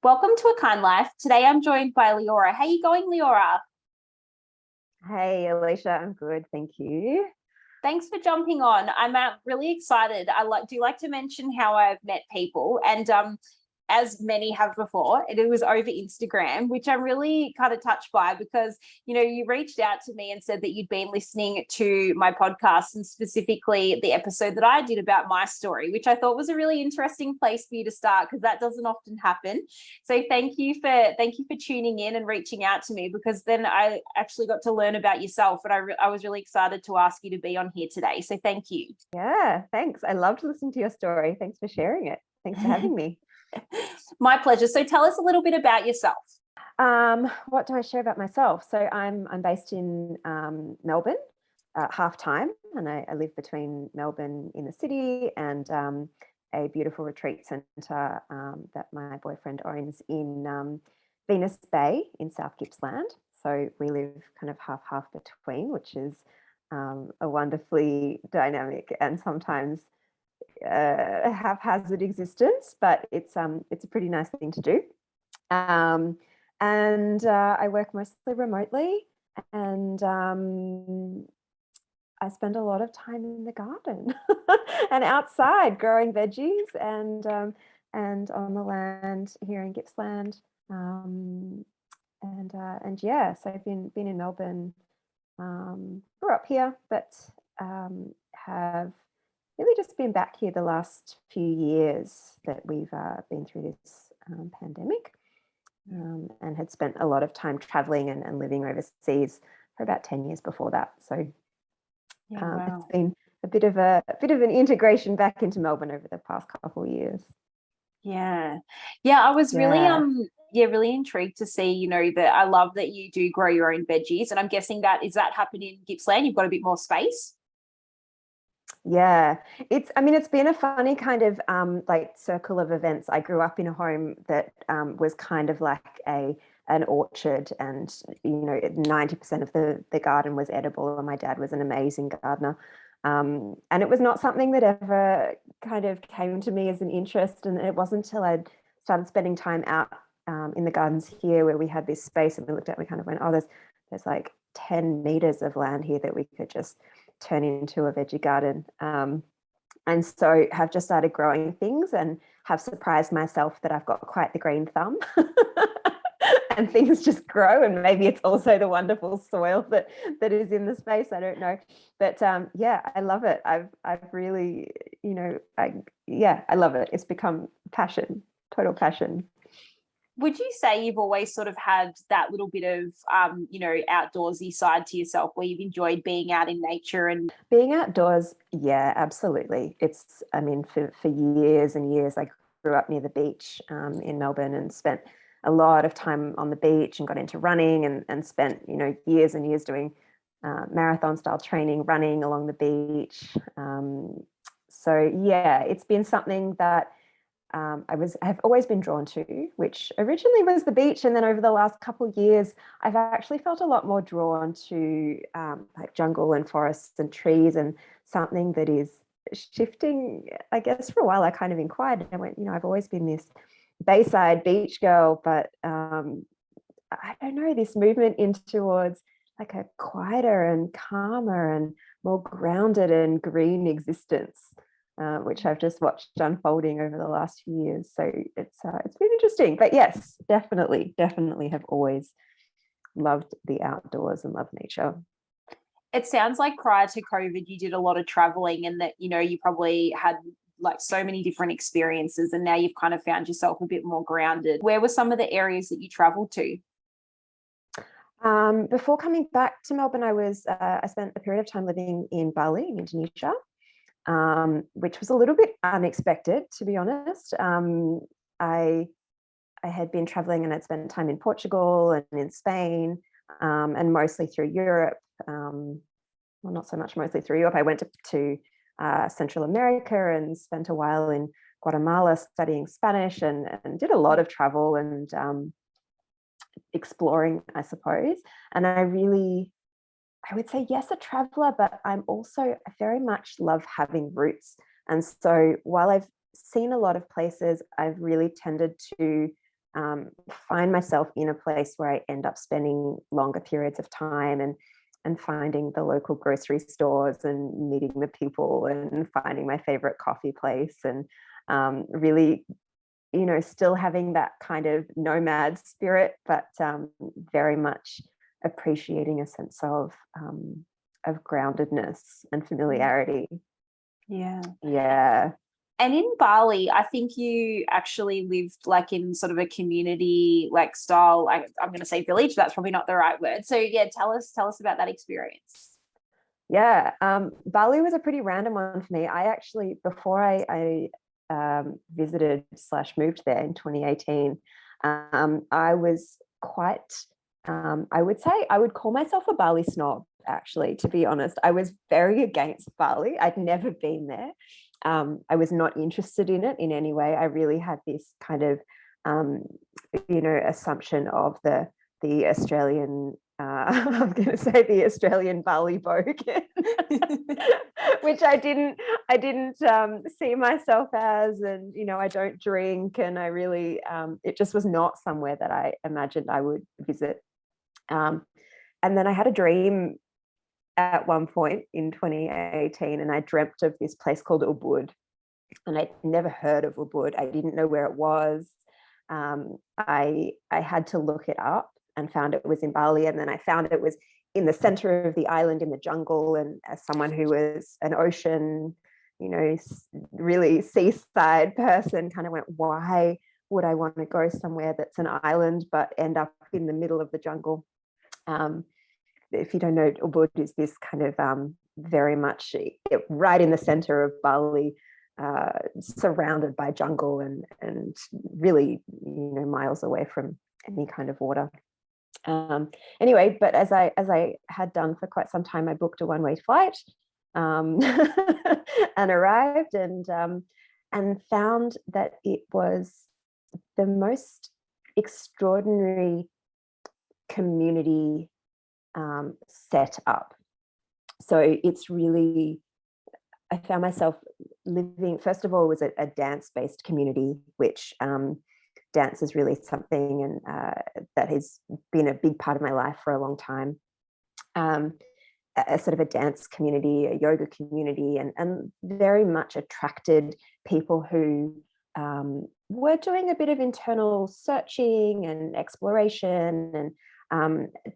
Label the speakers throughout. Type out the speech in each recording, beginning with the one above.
Speaker 1: Welcome to A Kind Life. Today I'm joined by Liora. How are you going, Liora?
Speaker 2: Hey, Alicia, I'm good, thank you.
Speaker 1: Thanks for jumping on. I'm really excited. I do like to mention how I've met people, and as many have before, it was over Instagram, which I'm really kind of touched by because, you reached out to me and said that you'd been listening to my podcast and specifically the episode that I did about my story, which I thought was a really interesting place for you to start because that doesn't often happen. So thank you for tuning in and reaching out to me, because then I actually got to learn about yourself, and I was really excited to ask you to be on here today. So thank you.
Speaker 2: Yeah, thanks. I loved listening to your story. Thanks for sharing it. Thanks for having me.
Speaker 1: My pleasure. So tell us a little bit about yourself.
Speaker 2: What do I share about myself? So I'm based in Melbourne, half time, and I live between Melbourne in the city and a beautiful retreat centre that my boyfriend owns in Venus Bay in South Gippsland. So we live kind of half between, which is a wonderfully dynamic and sometimes haphazard existence, but it's a pretty nice thing to do. And I work mostly remotely, and I spend a lot of time in the garden and outside growing veggies and on the land here in Gippsland. And yeah, so I've been in Melbourne, grew up here, but have really just been back here the last few years that we've been through this pandemic, and had spent a lot of time traveling and living overseas for about 10 years before that. So
Speaker 1: Wow.
Speaker 2: it's been a bit of an integration back into Melbourne over the past couple of years.
Speaker 1: Yeah. I was really really intrigued to see, that I love that you do grow your own veggies, and I'm guessing that happening in Gippsland? You've got a bit more space.
Speaker 2: Yeah, it's been a funny kind of like circle of events. I grew up in a home that was kind of like an orchard, and 90% of the garden was edible, and my dad was an amazing gardener. And it was not something that ever kind of came to me as an interest, and it wasn't until I started spending time out in the gardens here where we had this space, and we kind of went, oh, there's like 10 meters of land here that we could just turn into a veggie garden. And so have just started growing things and have surprised myself that I've got quite the green thumb. And things just grow, and maybe it's also the wonderful soil that is in the space. I don't know, but yeah, I love it. I've really, I love it. It's become passion, total passion.
Speaker 1: Would you say you've always sort of had that little bit of, outdoorsy side to yourself where you've enjoyed being out in nature and
Speaker 2: being outdoors? Yeah, absolutely. It's, for years and years, I grew up near the beach in Melbourne and spent a lot of time on the beach and got into running and spent, years and years doing marathon style training, running along the beach. So yeah, it's been something that I've always been drawn to, which originally was the beach, and then over the last couple of years, I've actually felt a lot more drawn to like jungle and forests and trees, and something that is shifting. I guess for a while I kind of inquired and I went, I've always been this Bayside beach girl, but I don't know, this movement in towards like a quieter and calmer and more grounded and green existence. Which I've just watched unfolding over the last few years. So it's been interesting. But yes, definitely have always loved the outdoors and loved nature.
Speaker 1: it sounds like prior to COVID, you did a lot of traveling, and that, you probably had like so many different experiences, and now you've kind of found yourself a bit more grounded. Where were some of the areas that you traveled to?
Speaker 2: Before coming back to Melbourne, I spent a period of time living in Bali in Indonesia. Which was a little bit unexpected, to be honest. I had been traveling and I'd spent time in Portugal and in Spain, and mostly through Europe. Well, not so much mostly through Europe. I went to Central America and spent a while in Guatemala studying Spanish, and did a lot of travel and exploring, I suppose. And I would say yes, a traveler, but I very much love having roots. And so while I've seen a lot of places, I've really tended to find myself in a place where I end up spending longer periods of time and finding the local grocery stores and meeting the people and finding my favorite coffee place and really, still having that kind of nomad spirit, but very much appreciating a sense of groundedness and familiarity. Yeah.
Speaker 1: And in Bali, I think you actually lived like in sort of a community like style, I'm going to say village, that's probably not the right word. So yeah, tell us about that experience.
Speaker 2: Yeah, Bali was a pretty random one for me. I actually, before I visited / moved there in 2018, I was quite, I would say I would call myself a Bali snob, actually, to be honest. I was very against Bali. I'd never been there. I was not interested in it in any way. I really had this kind of, assumption of the Australian, I'm going to say the Australian Bali Vogue, which I didn't see myself as, and I don't drink, and I really, it just was not somewhere that I imagined I would visit. And then I had a dream at one point in 2018, and I dreamt of this place called Ubud, and I'd never heard of Ubud. I didn't know where it was. I had to look it up and found it was in Bali, and then I found it was in the center of the island in the jungle. And as someone who was an ocean, really seaside person, kind of went, why would I want to go somewhere that's an island but end up in the middle of the jungle? If you don't know, Ubud is this kind of very much right in the center of Bali, surrounded by jungle and really, miles away from any kind of water. Anyway, but as I had done for quite some time, I booked a one-way flight and arrived and found that it was the most extraordinary community set up. So it's really, I found myself living, first of all, it was a dance-based community, which dance is really something and that has been a big part of my life for a long time. A sort of a dance community, a yoga community, and very much attracted people who were doing a bit of internal searching and exploration, and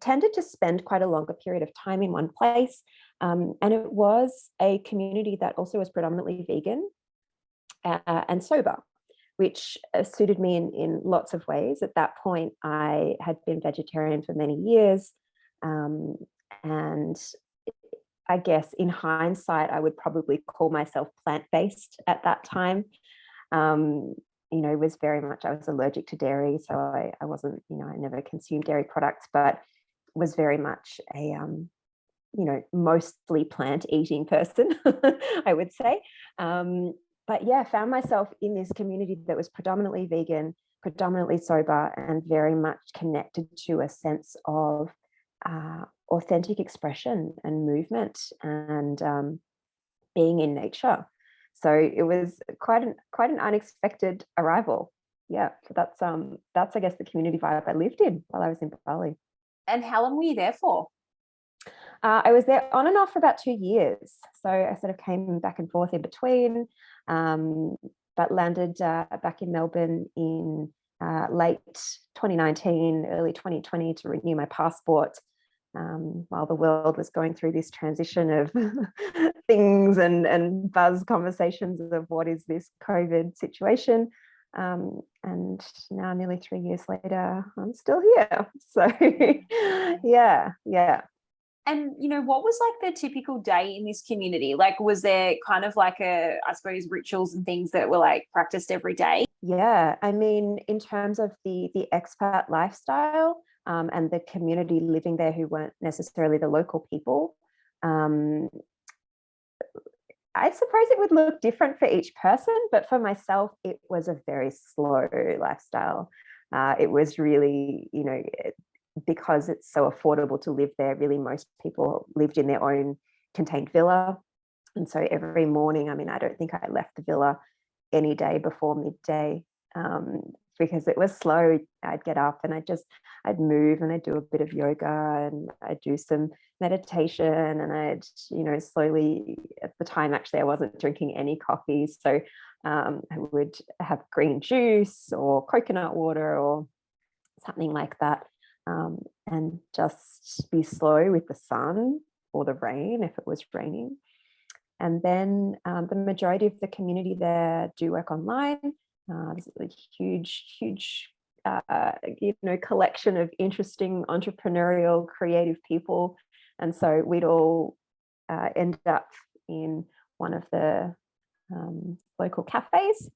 Speaker 2: tended to spend quite a longer period of time in one place. And it was a community that also was predominantly vegan and sober, which suited me in lots of ways. At that point, I had been vegetarian for many years. And I guess in hindsight, I would probably call myself plant-based at that time. Was very much, I was allergic to dairy, so I wasn't, I never consumed dairy products, but was very much a, mostly plant-eating person, I would say. But yeah, found myself in this community that was predominantly vegan, predominantly sober, and very much connected to a sense of authentic expression and movement and being in nature. So it was quite an unexpected arrival. Yeah, so that's I guess the community vibe I lived in while I was in Bali.
Speaker 1: And how long were you there for?
Speaker 2: I was there on and off for about 2 years. So I sort of came back and forth in between, but landed back in Melbourne in late 2019, early 2020 to renew my passport. While the world was going through this transition of things and buzz conversations of what is this COVID situation. And now nearly 3 years later, I'm still here. So yeah.
Speaker 1: And, what was like the typical day in this community? Like, was there kind of like I suppose, rituals and things that were like practiced every day?
Speaker 2: Yeah, I mean, in terms of the expat lifestyle, and the community living there who weren't necessarily the local people, I suppose it would look different for each person, but for myself, it was a very slow lifestyle. It was really, because it's so affordable to live there, really most people lived in their own contained villa. And so every morning, I mean, I don't think I left the villa any day before midday because it was slow. I'd get up and I'd move and I'd do a bit of yoga and I'd do some meditation, and I'd, slowly, at the time, actually, I wasn't drinking any coffee. So I would have green juice or coconut water or something like that, and just be slow with the sun or the rain if it was raining. And then the majority of the community there do work online. There's a huge collection of interesting entrepreneurial, creative people. And so we'd all end up in one of the local cafes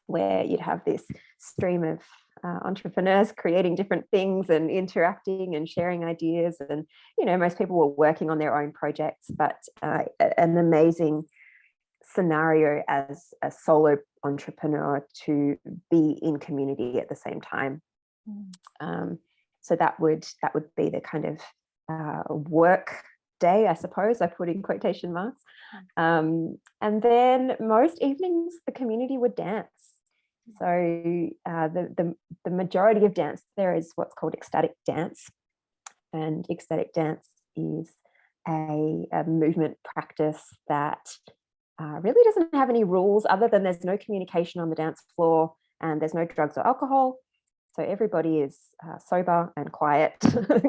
Speaker 2: where you'd have this stream of entrepreneurs creating different things and interacting and sharing ideas. And, most people were working on their own projects, but an amazing scenario as a solo entrepreneur to be in community at the same time. So that would be the kind of work day, I suppose. I put in quotation marks. And then most evenings the community would dance. So the majority of dance there is what's called ecstatic dance, and ecstatic dance is a movement practice that really doesn't have any rules, other than there's no communication on the dance floor and there's no drugs or alcohol. So everybody is sober and quiet,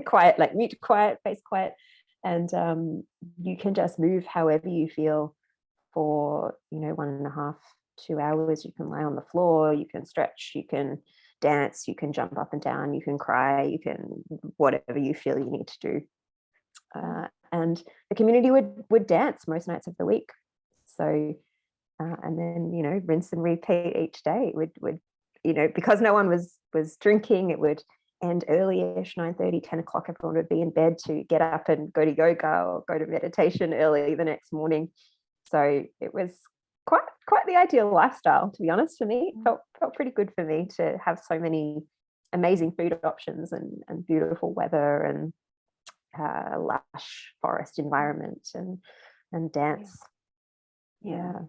Speaker 2: quiet, like mute quiet, face quiet, and you can just move however you feel for 1.5 2 hours. You can lie on the floor, you can stretch, you can dance, you can jump up and down, you can cry, you can whatever you feel you need to do. And the community would dance most nights of the week. So and then rinse and repeat each day. It would because no one was drinking, it would end early-ish, 9:30, 10 o'clock. Everyone would be in bed to get up and go to yoga or go to meditation early the next morning. So it was quite the ideal lifestyle, to be honest. For me, it felt pretty good for me to have so many amazing food options and beautiful weather and lush forest environment and dance. Yeah.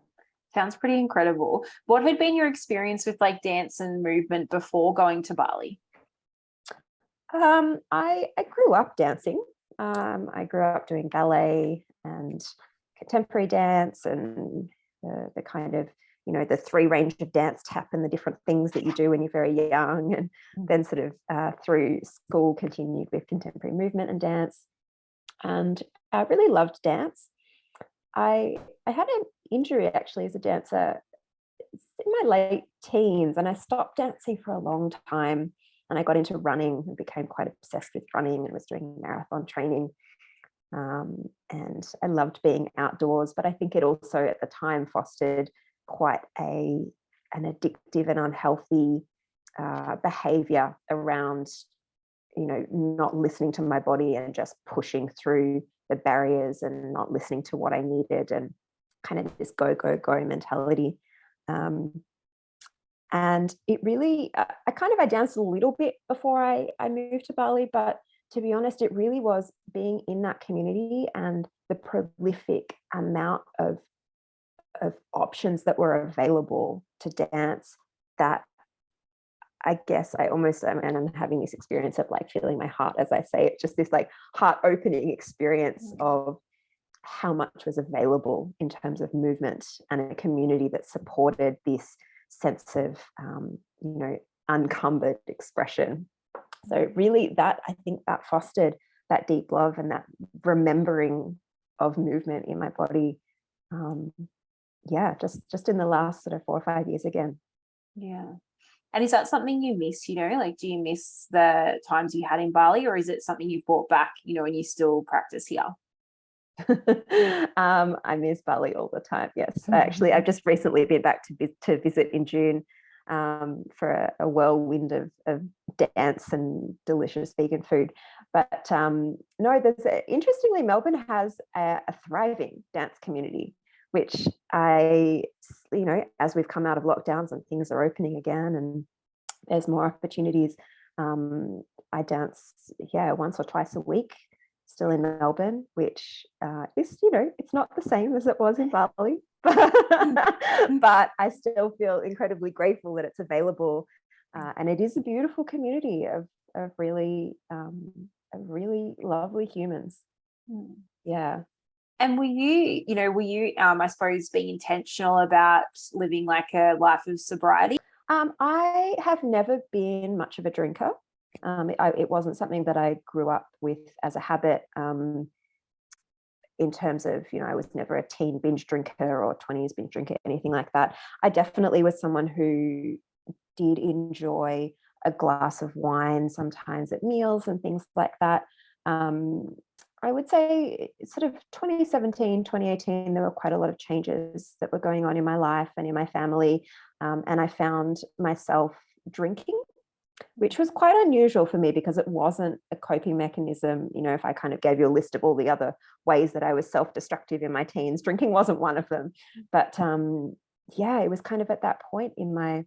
Speaker 1: Sounds pretty incredible. What had been your experience with like dance and movement before going to Bali?
Speaker 2: I grew up dancing. I grew up doing ballet and contemporary dance and the kind of the three range of dance tap and the different things that you do when you're very young, and then sort of through school continued with contemporary movement and dance, and I really loved dance. I had an injury actually as a dancer in my late teens, and I stopped dancing for a long time, and I got into running and became quite obsessed with running and was doing marathon training. And I loved being outdoors, but I think it also at the time fostered quite an addictive and unhealthy behavior around, not listening to my body and just pushing through the barriers and not listening to what I needed, and kind of this go, go, go mentality. And it really, I danced a little bit before I moved to Bali, but to be honest, it really was being in that community and the prolific amount of options that were available to dance that I guess I almost am, and I'm having this experience of like feeling my heart as I say it, just this like heart opening experience of how much was available in terms of movement and a community that supported this sense of, unencumbered expression. So really that, I think that fostered that deep love and that remembering of movement in my body. Just in the last sort of 4 or 5 years again.
Speaker 1: Yeah. And is that something you miss, like, do you miss the times you had in Bali, or is it something you brought back, and you still practice here?
Speaker 2: I miss Bali all the time. Yes, actually, I've just recently been back to visit in June for a whirlwind of dance and delicious vegan food. But no, interestingly, Melbourne has a thriving dance community, which as we've come out of lockdowns and things are opening again and there's more opportunities, I dance, once or twice a week, still in Melbourne, which is, it's not the same as it was in Bali, but I still feel incredibly grateful that it's available. And it is a beautiful community of really lovely humans. Yeah.
Speaker 1: And were you, I suppose, being intentional about living like a life of sobriety?
Speaker 2: I have never been much of a drinker. It wasn't something that I grew up with as a habit. In terms of, I was never a teen binge drinker or 20s binge drinker, anything like that. I definitely was someone who did enjoy a glass of wine sometimes at meals and things like that. I would say sort of 2017, 2018, there were quite a lot of changes that were going on in my life and in my family. And I found myself drinking, which was quite unusual for me because it wasn't a coping mechanism. If I kind of gave you a list of all the other ways that I was self-destructive in my teens, drinking wasn't one of them. But yeah, it was kind of at that point in my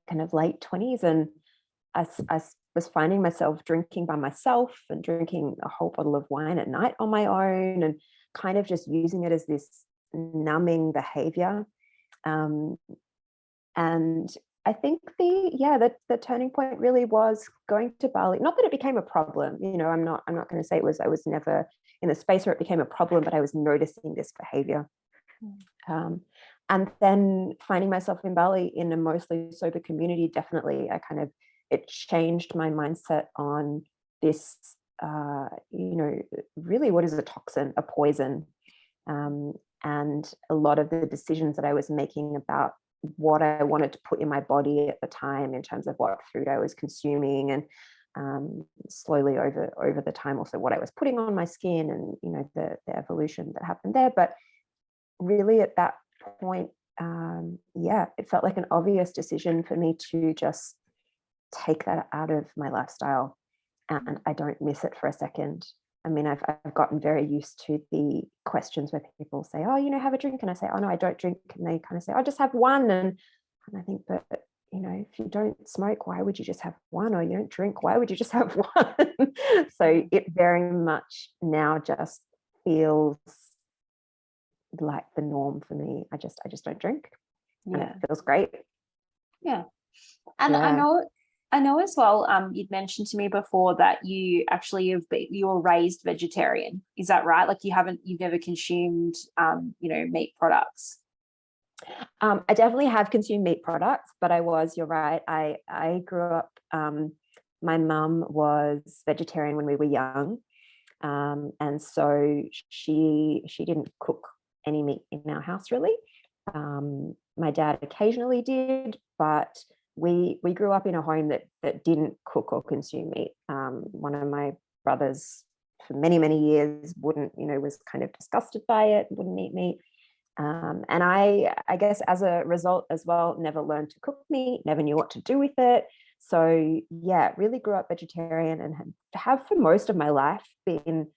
Speaker 2: kind of late 20s, and I was finding myself drinking by myself and drinking a whole bottle of wine at night on my own, and kind of just using it as this numbing behavior. And I think the turning point really was going to Bali. Not that it became a problem, I'm not going to say I was never in a space where it became a problem, but I was noticing this behavior. And then finding myself in Bali in a mostly sober community, definitely, it changed my mindset on this, really what is a toxin, a poison. And a lot of the decisions that I was making about what I wanted to put in my body at the time in terms of what food I was consuming, and slowly over the time also what I was putting on my skin, and the evolution that happened there. But really at that point, it felt like an obvious decision for me to just take that out of my lifestyle, and I don't miss it for a second. I mean, I've gotten very used to the questions where people say, "Oh, have a drink," and I say, "Oh no, I don't drink," and they kind of say, "Oh, just have one," and I think, but if you don't smoke, why would you just have one? Or you don't drink, why would you just have one? So it very much now just feels like the norm for me. I just don't drink, and it feels great.
Speaker 1: Yeah. And I know as well, you'd mentioned to me before that you were raised vegetarian. Is that right? Like you've never consumed, meat products?
Speaker 2: I definitely have consumed meat products, but you're right. I grew up, my mum was vegetarian when we were young. And so she didn't cook any meat in our house really. My dad occasionally did, but we grew up in a home that didn't cook or consume meat. One of my brothers for many years was kind of disgusted by it, wouldn't eat meat. And I guess as a result as well, never learned to cook meat, never knew what to do with it. So yeah, really grew up vegetarian and have for most of my life been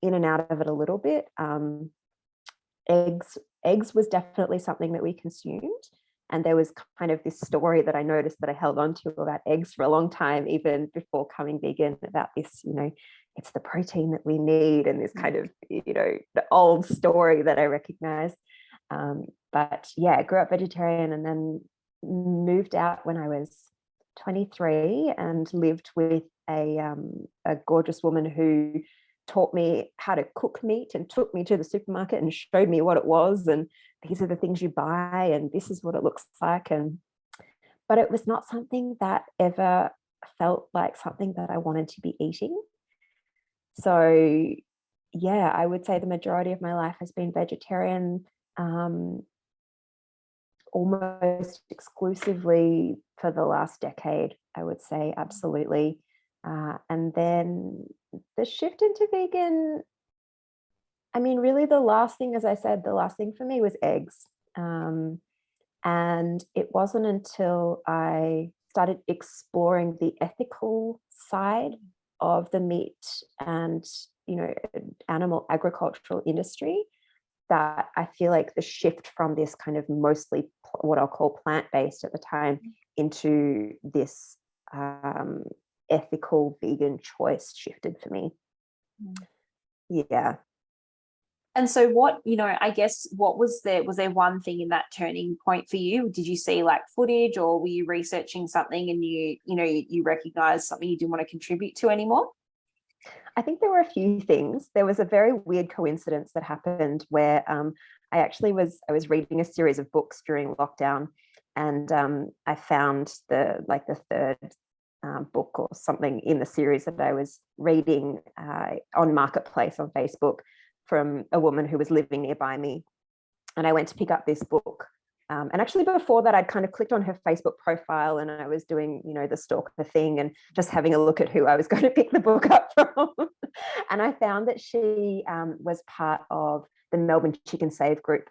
Speaker 2: in and out of it a little bit. Eggs was definitely something that we consumed. And there was kind of this story that I noticed that I held on to about eggs for a long time, even before coming vegan, about this, it's the protein that we need, and this kind of, the old story that I recognized. But yeah, I grew up vegetarian and then moved out when I was 23 and lived with a gorgeous woman who taught me how to cook meat and took me to the supermarket and showed me what it was, and these are the things you buy and this is what it looks like. But it was not something that ever felt like something that I wanted to be eating. So yeah, I would say the majority of my life has been vegetarian, almost exclusively for the last decade, I would say, absolutely. And then the shift into vegan, I mean, really the last thing, as I said, the last thing for me was eggs. And it wasn't until I started exploring the ethical side of the meat and, animal agricultural industry that I feel like the shift from this kind of mostly what I'll call plant-based at the time into this ethical vegan choice shifted for me. Yeah.
Speaker 1: And so what, I guess, what was there one thing in that turning point for you? Did you see like footage, or were you researching something and you recognized something you didn't want to contribute to anymore?
Speaker 2: I think there were a few things. There was a very weird coincidence that happened where I was reading a series of books during lockdown, and I found the third book or something in the series that I was reading on Marketplace on Facebook from a woman who was living nearby me. And I went to pick up this book. And actually before that, I'd kind of clicked on her Facebook profile, and I was doing, the stalker thing and just having a look at who I was going to pick the book up from. And I found that she was part of the Melbourne Chicken Save group.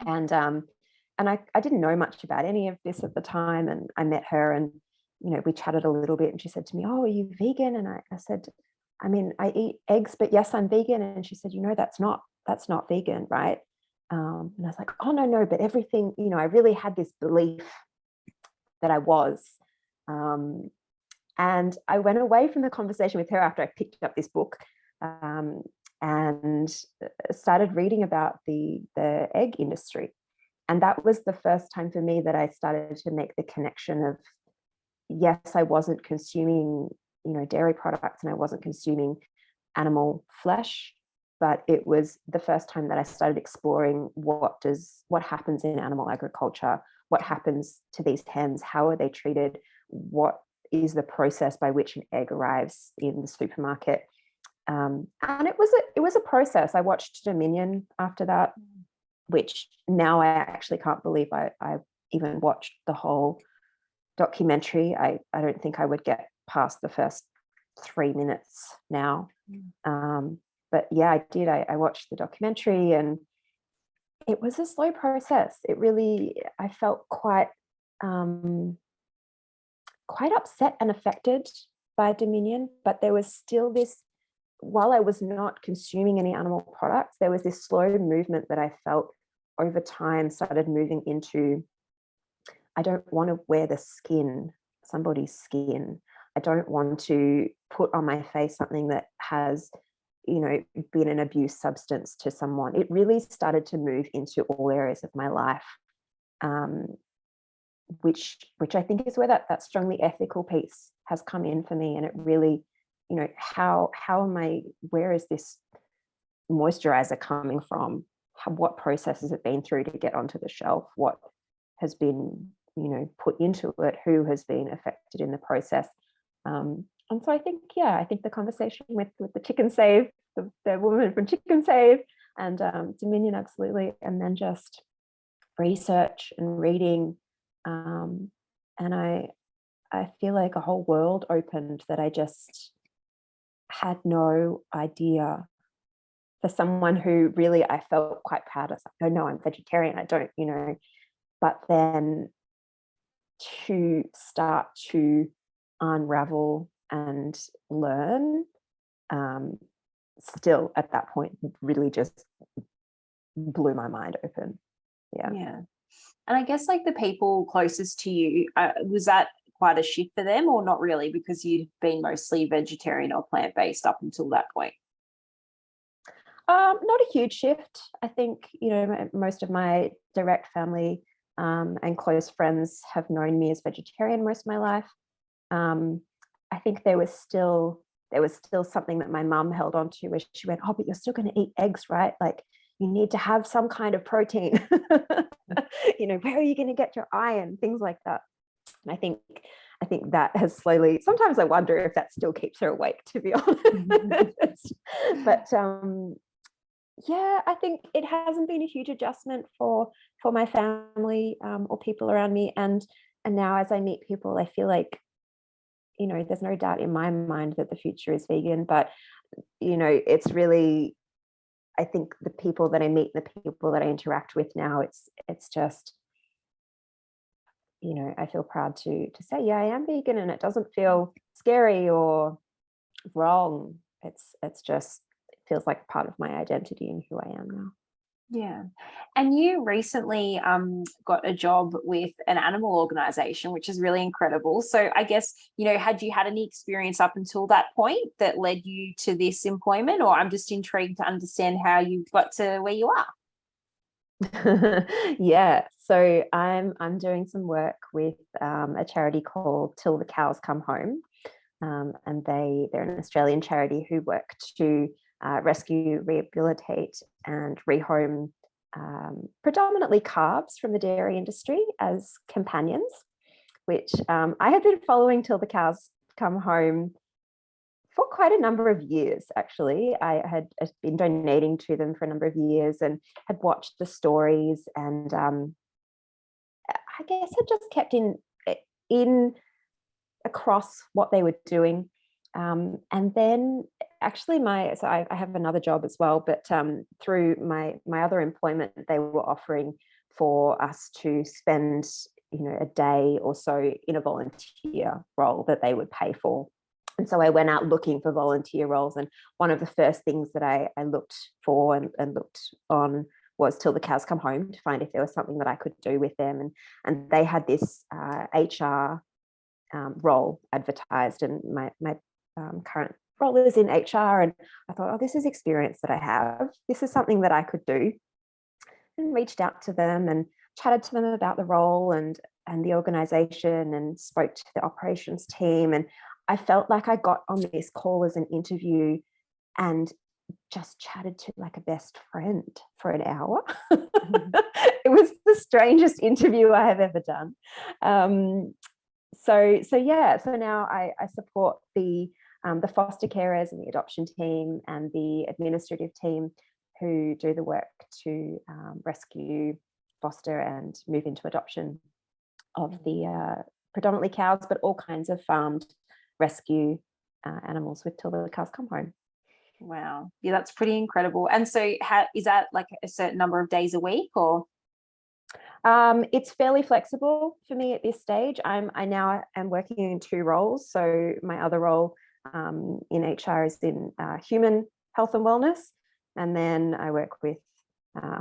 Speaker 2: And I didn't know much about any of this at the time. And I met her, and, we chatted a little bit, and she said to me, "Oh, are you vegan?" And I said, "I mean, I eat eggs, but yes, I'm vegan." And she said, "That's not vegan, right?" And I was like, "Oh, no, but everything," I really had this belief that I was. And I went away from the conversation with her after I picked up this book, and started reading about the egg industry. And that was the first time for me that I started to make the connection of, yes, I wasn't consuming, dairy products, and I wasn't consuming animal flesh, but it was the first time that I started exploring what happens in animal agriculture, what happens to these hens, how are they treated, what is the process by which an egg arrives in the supermarket. And it was a process. I watched Dominion after that, which now I actually can't believe I even watched the whole documentary. I don't think I would get past the first 3 minutes now. But yeah, I did. I watched the documentary, and it was a slow process. I felt quite upset and affected by Dominion, but there was still this, while I was not consuming any animal products, there was this slow movement that I felt over time started moving into, I don't want to wear somebody's skin. I don't want to put on my face something that has, been an abuse substance to someone. It really started to move into all areas of my life, which I think is where that strongly ethical piece has come in for me. And it really, where is this moisturizer coming from? What process has it been through to get onto the shelf? What has been, put into it? Who has been affected in the process? And so I think the conversation with the Chicken Save, the woman from Chicken Save, and Dominion, absolutely, and then just research and reading, and I feel like a whole world opened that I just had no idea. For someone who really I felt quite proud of, like, "Oh no, I'm vegetarian. I don't," but then to start to unravel and learn, still at that point really just blew my mind open.
Speaker 1: Yeah. And I guess like the people closest to you, was that quite a shift for them, or not really, because you'd been mostly vegetarian or plant-based up until that point?
Speaker 2: Not a huge shift. I think, most of my direct family and close friends have known me as vegetarian most of my life. I think there was still something that my mum held on to, where she went, "Oh, but you're still going to eat eggs, right? Like, you need to have some kind of protein." Where are you going to get your iron? Things like that. And I think that has slowly, sometimes I wonder if that still keeps her awake, to be honest. But yeah, I think it hasn't been a huge adjustment for my family or people around me. And now as I meet people, I feel like, there's no doubt in my mind that the future is vegan. But, it's really, I think the people that I meet, the people that I interact with now, it's just, I feel proud to say, yeah, I am vegan, and it doesn't feel scary or wrong. It feels like part of my identity and who I am now.
Speaker 1: Yeah. And you recently got a job with an animal organization, which is really incredible. So I guess, had you had any experience up until that point that led you to this employment, or I'm just intrigued to understand how you got to where you are?
Speaker 2: Yeah, so I'm doing some work with a charity called Till the Cows Come Home, and they're an Australian charity who work to rescue, rehabilitate, and rehome predominantly calves from the dairy industry as companions. Which I had been following Till the Cows Come Home for quite a number of years, actually. I had been donating to them for a number of years and had watched the stories, and I guess had just kept in across what they were doing. And then actually I have another job as well, but through my other employment, they were offering for us to spend a day or so in a volunteer role that they would pay for. And so I went out looking for volunteer roles, and one of the first things that I looked for and looked on was Till the Cows Come Home, to find if there was something that I could do with them. And they had this HR role advertised, and my current role is in HR, and I thought, oh, this is experience that I have. This is something that I could do, and reached out to them and chatted to them about the role and the organization, and spoke to the operations team. And I felt like I got on this call as an interview and just chatted to like a best friend for an hour. It was the strangest interview I have ever done. So now I support the foster carers and the adoption team and the administrative team who do the work to rescue, foster, and move into adoption of the predominantly cows, but all kinds of farmed rescue animals with Till the Cows Come Home.
Speaker 1: Wow. Yeah, that's pretty incredible. And so is that like a certain number of days a week, or?
Speaker 2: It's fairly flexible for me at this stage. I now am working in two roles. So my other role in HR is in human health and wellness, and then I work with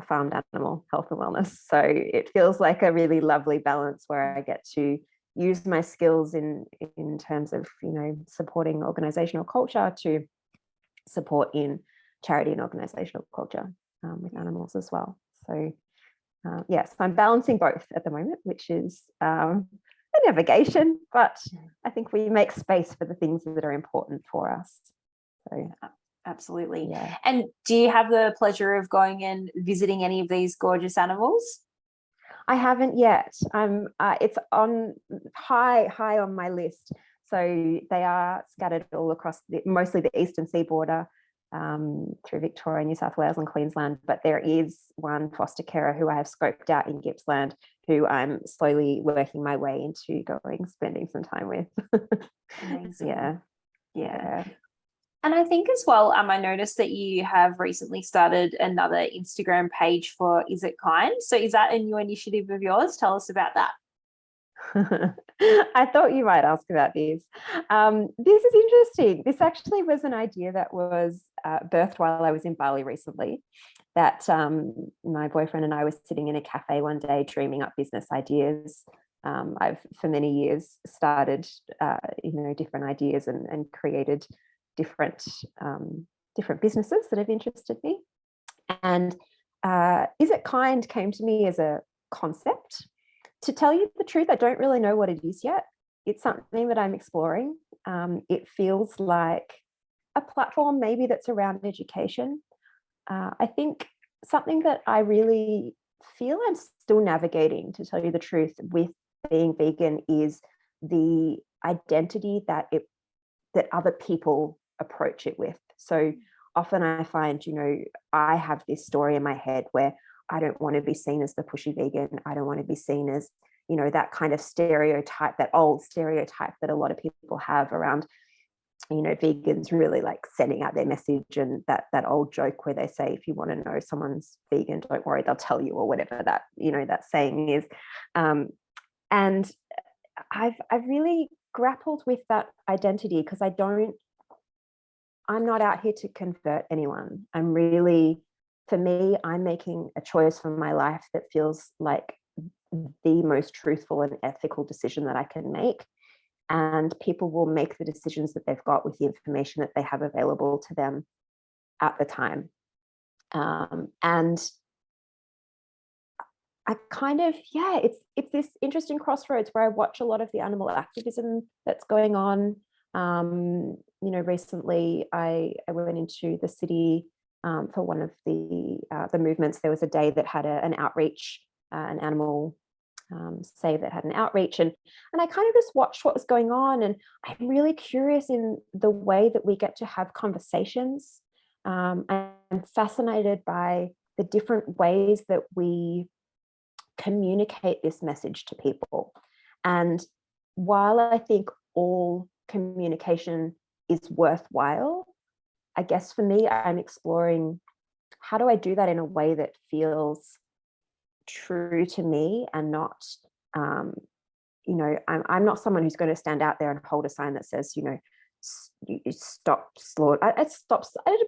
Speaker 2: farmed animal health and wellness. So it feels like a really lovely balance where I get to use my skills in terms of supporting organizational culture to support in charity and organizational culture with animals as well. So yes, I'm balancing both at the moment, which is a navigation, but I think we make space for the things that are important for us. So
Speaker 1: absolutely.
Speaker 2: Yeah.
Speaker 1: And do you have the pleasure of going and visiting any of these gorgeous animals?
Speaker 2: I haven't yet. It's on high on my list. So they are scattered all across mostly the eastern seaboard, through Victoria, New South Wales, and Queensland. But there is one foster carer who I have scoped out in Gippsland, who I'm slowly working my way into spending some time with.
Speaker 1: Amazing.
Speaker 2: Yeah.
Speaker 1: And I think as well, I noticed that you have recently started another Instagram page for Is It Kind? So is that a new initiative of yours? Tell us about that.
Speaker 2: I thought you might ask about this. This is interesting. This actually was an idea that was birthed while I was in Bali recently. That my boyfriend and I were sitting in a cafe one day dreaming up business ideas. I've for many years started, different ideas and created different businesses that have interested me. And Is It Kind came to me as a concept. To tell you the truth, I don't really know what it is yet. It's something that I'm exploring. It feels like a platform maybe that's around education. I think something that I really feel I'm still navigating, to tell you the truth, with being vegan is the identity that other people approach it with. So often I find, I have this story in my head where I don't want to be seen as the pushy vegan. I don't want to be seen as, that kind of stereotype, that old stereotype that a lot of people have around, vegans really like sending out their message, and that old joke where they say, if you want to know someone's vegan, don't worry, they'll tell you, or whatever that, that saying is. And I've really grappled with that identity, because I'm not out here to convert anyone. I'm really for me, I'm making a choice for my life that feels like the most truthful and ethical decision that I can make. And people will make the decisions that they've got with the information that they have available to them at the time. And I kind of, yeah, it's this interesting crossroads where I watch a lot of the animal activism that's going on. Recently I went into the city for one of the movements. There was a day that had an outreach, an animal save that had an outreach, and I kind of just watched what was going on, and I'm really curious in the way that we get to have conversations. I'm fascinated by the different ways that we communicate this message to people. And while I think all communication is worthwhile, I guess for me, I'm exploring how do I do that in a way that feels true to me and not, I'm not someone who's going to stand out there and hold a sign that says, stop slaughter,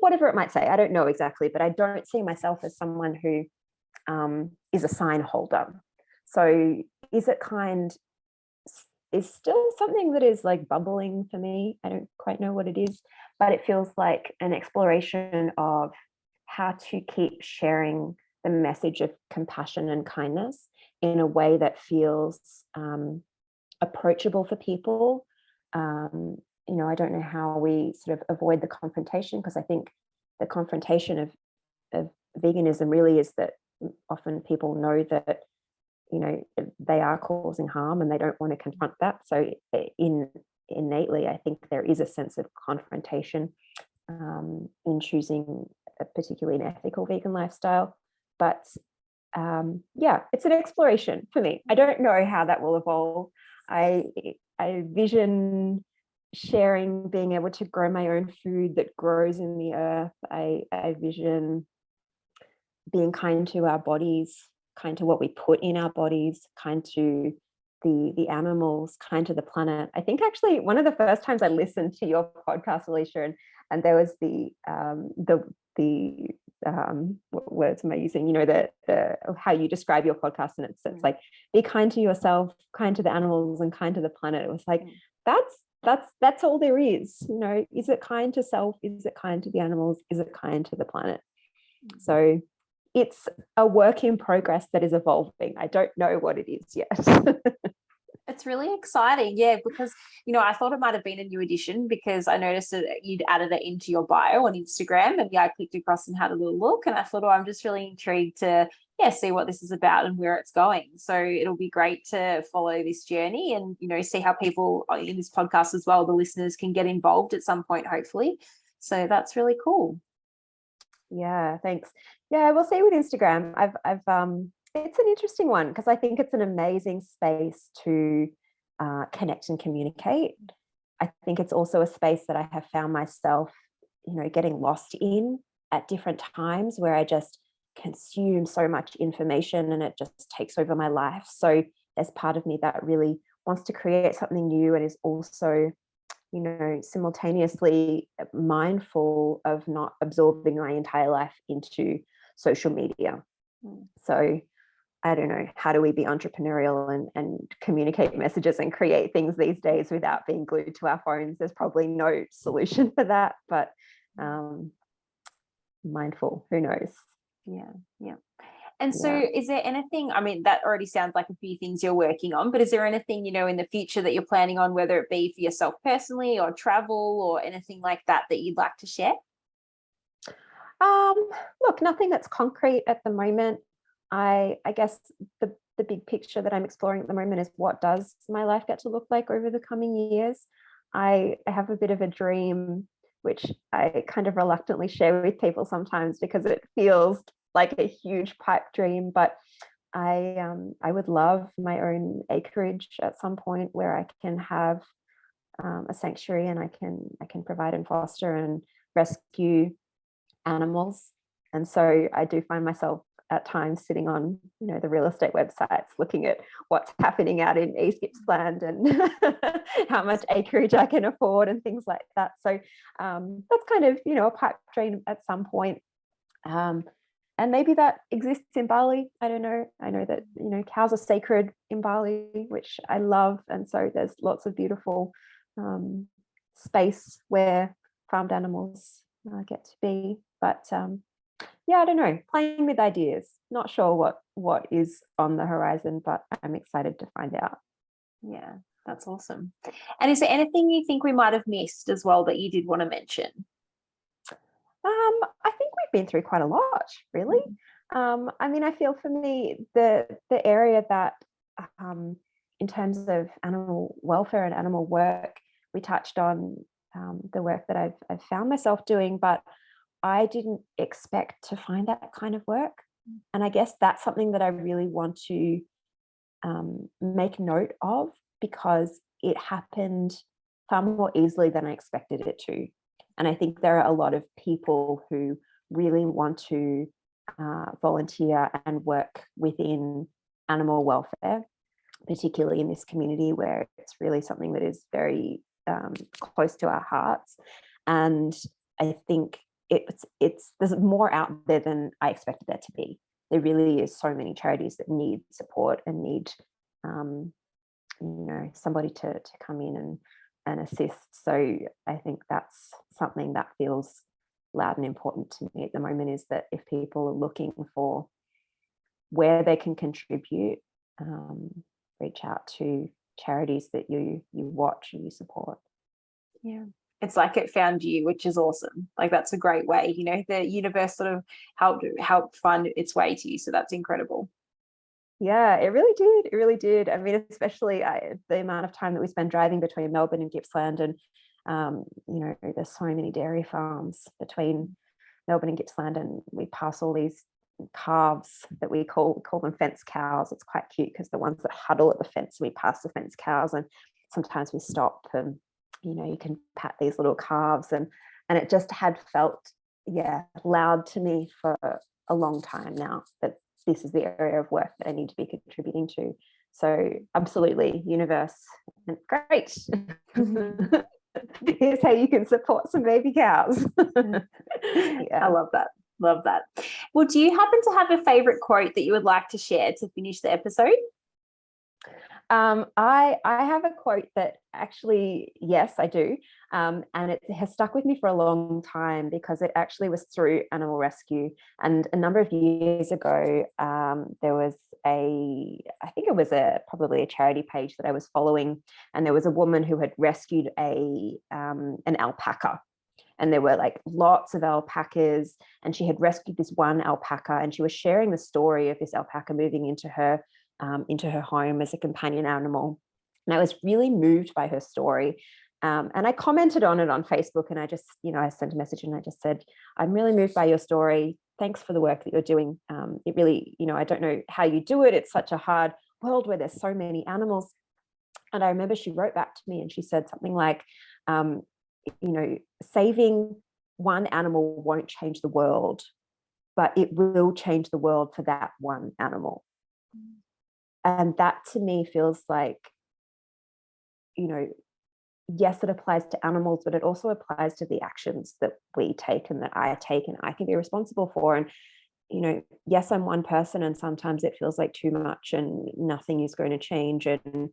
Speaker 2: whatever it might say. I don't know exactly, but I don't see myself as someone who is a sign holder. So is still something that is like bubbling for me. I don't quite know what it is, but it feels like an exploration of how to keep sharing the message of compassion and kindness in a way that feels approachable for people. I don't know how we sort of avoid the confrontation, because I think the confrontation of veganism really is that often people know that they are causing harm and they don't want to confront that. So innately, I think there is a sense of confrontation in choosing a particularly an ethical vegan lifestyle. But it's an exploration for me. I don't know how that will evolve. I vision sharing, being able to grow my own food that grows in the earth. I vision being kind to our bodies, kind to what we put in our bodies, kind to the animals, kind to the planet. I think actually one of the first times I listened to your podcast, Alicia, and there was what words am I using? The how you describe your podcast, and it's like be kind to yourself, kind to the animals, and kind to the planet. It was like that's all there is. Is it kind to self? Is it kind to the animals? Is it kind to the planet? So it's a work in progress that is evolving. I don't know what it is yet.
Speaker 1: It's really exciting. Yeah, because, I thought it might have been a new addition because I noticed that you'd added it into your bio on Instagram, and I clicked across and had a little look, and I thought, I'm just really intrigued to, see what this is about and where it's going. So it'll be great to follow this journey and, see how people in this podcast as well, the listeners, can get involved at some point, hopefully. So that's really cool.
Speaker 2: Yeah, thanks. Yeah, we'll see with Instagram. I've it's an interesting one because I think it's an amazing space to connect and communicate. I think it's also a space that I have found myself, getting lost in at different times, where I just consume so much information and it just takes over my life. So there's part of me that really wants to create something new and is also, simultaneously mindful of not absorbing my entire life into social media. So I don't know, how do we be entrepreneurial and communicate messages and create things these days without being glued to our phones? There's probably no solution for that, but mindful, who knows?
Speaker 1: Yeah. And so is there anything, that already sounds like a few things you're working on, but is there anything, in the future that you're planning on, whether it be for yourself personally or travel or anything like that you'd like to share?
Speaker 2: Look, nothing that's concrete at the moment. I guess the big picture that I'm exploring at the moment is, what does my life get to look like over the coming years? I have a bit of a dream, which I kind of reluctantly share with people sometimes because it feels like a huge pipe dream, but I would love my own acreage at some point where I can have a sanctuary and I can provide and foster and rescue animals. And so I do find myself at times sitting on, the real estate websites, looking at what's happening out in East Gippsland and how much acreage I can afford and things like that. So that's kind of, a pipe dream at some point. and maybe that exists in Bali. I don't know. I know that, you know, cows are sacred in Bali, which I love. And so there's lots of beautiful space where farmed animals get to be. But yeah, I don't know, playing with ideas. Not sure what is on the horizon, but I'm excited to find out.
Speaker 1: Yeah, that's awesome. And is there anything you think we might have missed as well that you did want to mention?
Speaker 2: I think we've been through quite a lot, really. I mean, I feel for me, the area that in terms of animal welfare and animal work, we touched on the work that I've found myself doing, but I didn't expect to find that kind of work. And I guess that's something that I really want to make note of, because it happened far more easily than I expected it to. And I think there are a lot of people who really want to volunteer and work within animal welfare, particularly in this community where it's really something that is very close to our hearts. And I think there's more out there than I expected there to be. There really is so many charities that need support and need you know, somebody to come in and assist. So I think that's something that feels loud and important to me at the moment, is that if people are looking for where they can contribute, reach out to charities that you watch and you support.
Speaker 1: Yeah, it's like it found you, which is awesome. Like, that's a great way, you know, the universe sort of helped find its way to you, so that's incredible.
Speaker 2: Yeah, it really did. It really did. I mean, especially the amount of time that we spend driving between Melbourne and Gippsland, and you know, there's so many dairy farms between Melbourne and Gippsland, and we pass all these calves that we call them fence cows. It's quite cute because the ones that huddle at the fence, we pass the fence cows, and sometimes we stop and, you know, you can pat these little calves, and it just had felt, yeah, loud to me for a long time now that this is the area of work that I need to be contributing to. So absolutely, universe, great. Here's how you can support some baby cows.
Speaker 1: Yeah. I love that. Love that. Well, do you happen to have a favorite quote that you would like to share to finish the episode?
Speaker 2: I have a quote that actually, yes, I do. And it has stuck with me for a long time, because it actually was through animal rescue. And a number of years ago, there was I think it was probably a charity page that I was following. And there was a woman who had rescued an alpaca. And there were like lots of alpacas, and she had rescued this one alpaca, and she was sharing the story of this alpaca moving into her home as a companion animal. And I was really moved by her story. And I commented on it on Facebook, and I just, you know, I sent a message and I just said, I'm really moved by your story. Thanks for the work that you're doing. It really, you know, I don't know how you do it. It's such a hard world where there's so many animals. And I remember she wrote back to me and she said something like, you know, saving one animal won't change the world, but it will change the world for that one animal. And that to me feels like, you know, yes, it applies to animals, but it also applies to the actions that we take and that I take and I can be responsible for. And, you know, yes, I'm one person, and sometimes it feels like too much and nothing is going to change. And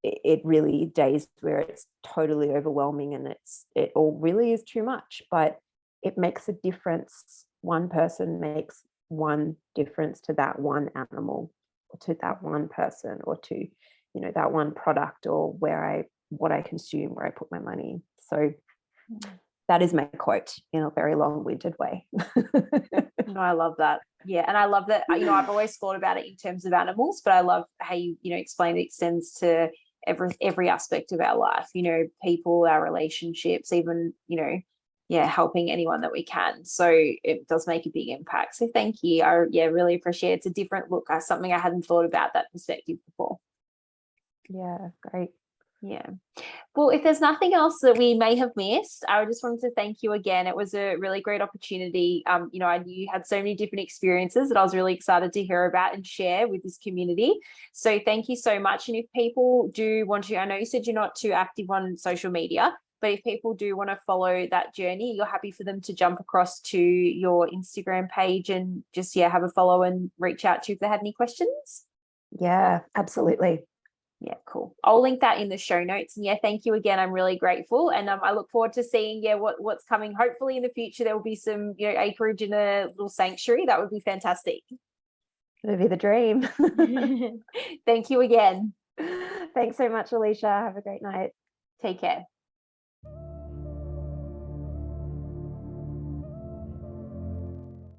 Speaker 2: it really days where it's totally overwhelming and it all really is too much, but it makes a difference. One person makes one difference to that one animal, or to that one person, or to, you know, that one product, or what I consume, where I put my money. So that is my quote in a very long-winded way.
Speaker 1: No, I love that. Yeah, and I love that. You know, I've always thought about it in terms of animals, but I love how you know, explain it extends to every aspect of our life, you know, people, our relationships, even, you know, yeah, helping anyone that we can. So it does make a big impact. So thank you. I really appreciate it. It's a different look, something I hadn't thought about that perspective before.
Speaker 2: Yeah, great.
Speaker 1: Yeah. Well, if there's nothing else that we may have missed, I just wanted to thank you again. It was a really great opportunity. You know, I knew you had so many different experiences that I was really excited to hear about and share with this community. So thank you so much. And if people do want to, I know you said you're not too active on social media, But if people do want to follow that journey, you're happy for them to jump across to your Instagram page and just, yeah, have a follow and reach out to you if they had any questions?
Speaker 2: Yeah, absolutely.
Speaker 1: Yeah, cool. I'll link that in the show notes. And yeah, thank you again. I'm really grateful. And I look forward to seeing, yeah, what's coming. Hopefully in the future, there will be some, acreage in a little sanctuary. That would be fantastic.
Speaker 2: It'll be the dream.
Speaker 1: Thank you again.
Speaker 2: Thanks so much, Alicia. Have a great night.
Speaker 1: Take care.